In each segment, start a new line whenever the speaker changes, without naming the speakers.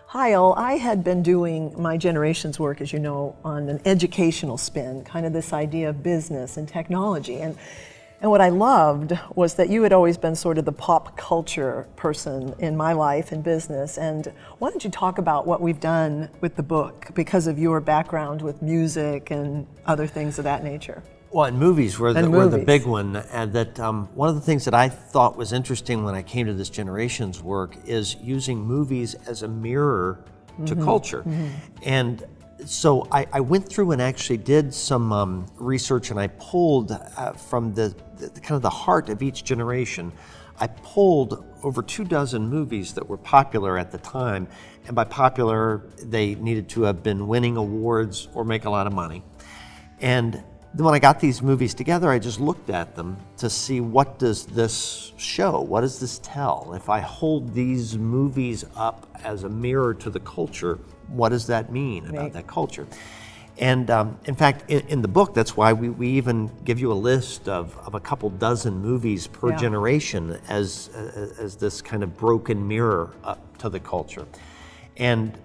Heil, I had been doing my generation's work, as you know, on an educational spin, kind of this idea of business and technology. And what I loved was that you had always been sort of the pop culture person in my life and business. And why don't you talk about what we've done with the book because of your background with music and other things of that nature?
Well, and movies were the big one. And that one of the things that I thought was interesting when I came to this generation's work is using movies as a mirror to culture. And so I went through and actually did some research, and I pulled from the kind of the heart of each generation. I pulled over 24 movies that were popular at the time, and by popular, they needed to have been winning awards or make a lot of money. And then when I got these movies together, I just looked at them to see, what does this show? What does this tell? If I hold these movies up as a mirror to the culture, what does that mean about that culture? And in fact, in the book, that's why we even give you a list of a couple dozen movies per generation as this kind of broken mirror up to the culture. And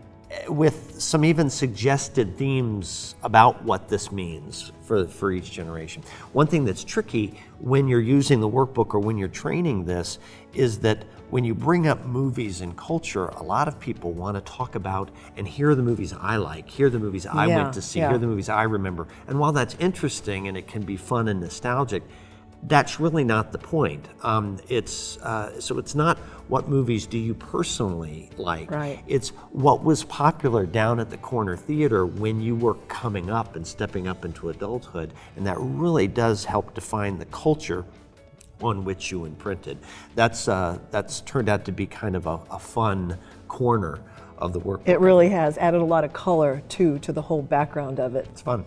with some even suggested themes about what this means for each generation. One thing that's tricky when you're using the workbook or when you're training this is that when you bring up movies and culture, a lot of people want to talk about, and here are the movies I like, here are the movies I went to see, here are the movies I remember. And while that's interesting and it can be fun and nostalgic, that's really not the point. So it's not what movies do you personally like.
Right.
It's what was popular down at the corner theater when you were coming up and stepping up into adulthood, and that really does help define the culture on which you imprinted. That's turned out to be kind of a fun corner of the work.
It really has added a lot of color too to the whole background of it.
It's fun.